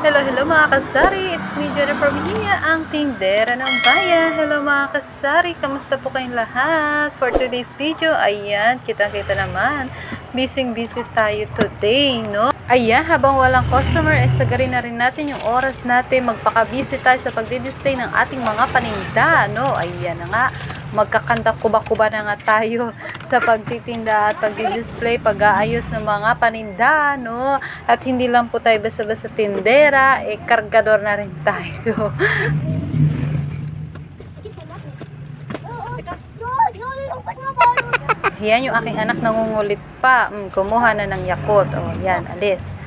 Hello mga kasari, it's me Jennifer Minilla, ang tindera ng bayan. Hello mga kasari, kamusta po kayong lahat? For today's video, ayan, kita-kita naman, busy tayo today, no? Ayan, habang walang customer, sagari na rin natin yung oras natin, magpaka-busy tayo sa pagdi-display ng ating mga paninda, no? Ayan na nga, magkakanta kuba-kuba na nga tayo sa pagtitinda at pagdi-display, pag-aayos ng mga paninda, no? At hindi lang po tayo basta-basta tindera, kargador na rin tayo. Yan yung aking anak nangungulit pa. Kumuha na ng Yakult. O, yan, alis.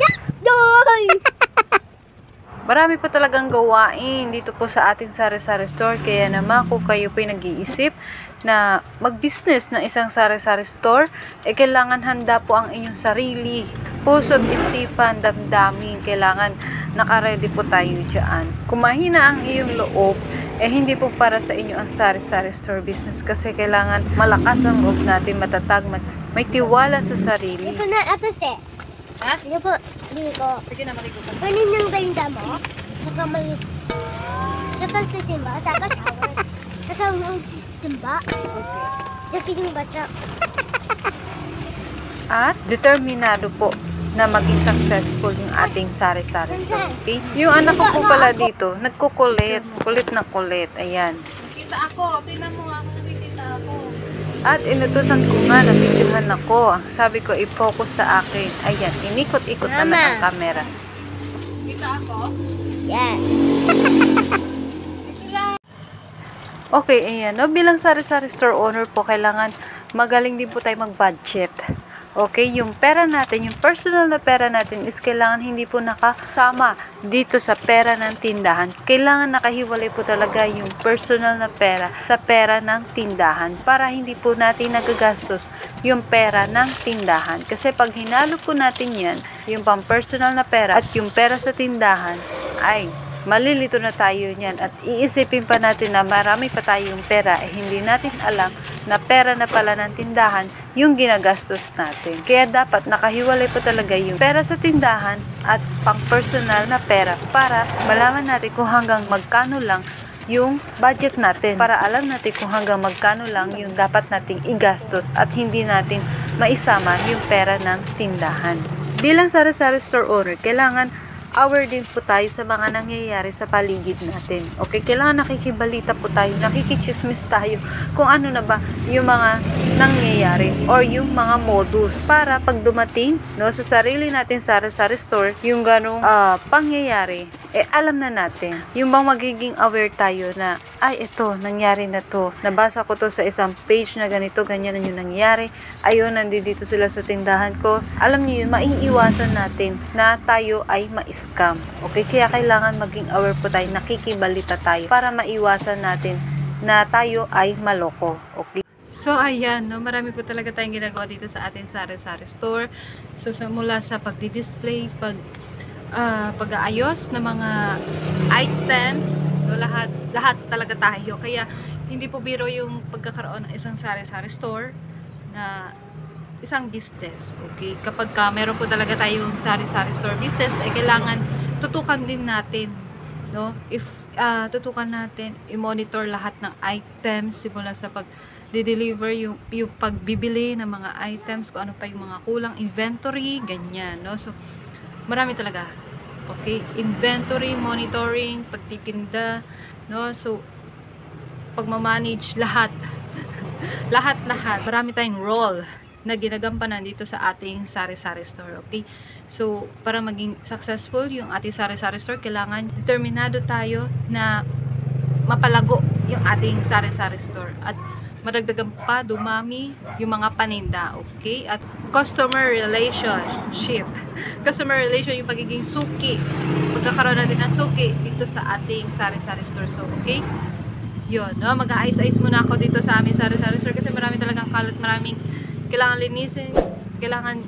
Marami po talagang gawain dito po sa ating sari-sari store. Kaya naman kung kayo po nag-iisip na mag-business ng isang sari-sari store, kailangan handa po ang inyong sarili. Puso't isipan, damdamin. Kailangan nakaredy po tayo dyan. Kung mahina ang iyong loob, hindi po para sa inyo ang sari-sari store business. Kasi kailangan malakas ang loob natin, matatag, may tiwala sa sarili. Ito na, atas eh. Ha? Hindi po, ligo. Sige na, maligo ka. Kanin yung ganda mo, saka maligo. Saka sa timba, saka shower. Saka timba. Okay. Saka yung batsa. At determinado po na maging successful yung ating sari-sari store. Okay? Yung anak ko po pala dito, nagkukulit. Kulit na kulit. Ayan. Kita ako. Tingnan mo nga kung nakikita ako. At inutusan ko nga, nabidyohan ako. Ang sabi ko, i-focus sa akin. Ayan, inikot-ikot naman ang camera. Kita ako. Yan. Ito lang. Okay, ayan. No? Bilang sari-sari store owner po, kailangan magaling din po tayo mag-budget. Okay, yung pera natin, yung personal na pera natin is kailangan hindi po nakasama dito sa pera ng tindahan. Kailangan nakahiwalay po talaga yung personal na pera sa pera ng tindahan para hindi po natin nagagastos yung pera ng tindahan. Kasi pag hinalo po natin yan, yung pang personal na pera at yung pera sa tindahan, ay malilito na tayo niyan at iisipin pa natin na marami pa tayong pera hindi natin alam na pera na pala ng tindahan yung ginagastos natin. Kaya dapat nakahiwalay po talaga yung pera sa tindahan at pang personal na pera para malaman natin kung hanggang magkano lang yung budget natin para alam natin kung hanggang magkano lang yung dapat nating igastos at hindi natin maisama yung pera ng tindahan. Bilang sari-sari store owner, kailangan aware din po tayo sa mga nangyayari sa paligid natin. Okay, kailangan nakikibalita po tayo, nakikichismis tayo kung ano na ba yung mga nangyayari or yung mga modus para pag dumating no, sa sarili natin sari-sari store, yung ganong pangyayari, alam na natin. Yung bang magiging aware tayo na, ay ito, nangyari na to. Nabasa ko to sa isang page na ganito, ganyan na yung nangyari. Ayun, nandito sila sa tindahan ko. Alam niyo yun, maiiwasan natin na tayo ay scam. Okay? Kaya kailangan maging aware po tayo, nakikibalita tayo para maiwasan natin na tayo ay maloko. Okay? So, ayan, no? Marami po talaga tayong ginagawa dito sa ating sari-sari store. So, mula sa pagdi-display, pag-aayos ng mga items, no? lahat talaga tayo. Kaya, hindi po biro yung pagkakaroon ng isang sari-sari store na isang business, okay? Kapag meron po talaga tayong sari-sari store business, kailangan tutukan din natin, no? If tutukan natin, i-monitor lahat ng items simula sa pag-deliver, yung pagbibili ng mga items, kung ano pa yung mga kulang, inventory, ganyan, no? So, marami talaga, okay? Inventory, monitoring, pagtitinda, no? So, pagmamanage lahat, lahat, marami tayong role na ginagampanan dito sa ating sari-sari store, okay? So, para maging successful yung ating sari-sari store, kailangan determinado tayo na mapalago yung ating sari-sari store at madagdagan pa, dumami yung mga paninda, okay? At customer relationship. Customer relation, yung pagiging suki. Pagkakaroon natin ng suki dito sa ating sari-sari store. So, okay? Yun, no? Mag-aayos-ayos muna ako dito sa aming sari-sari store kasi marami talagang kalat, maraming kailangan linisin, kailangan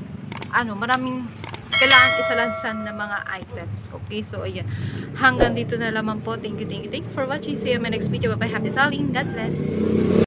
isalansan na mga items. Okay, so ayan. Hanggang dito na lamang po. Thank you for watching. See you in my next video. Bye-bye. Happy selling. God bless.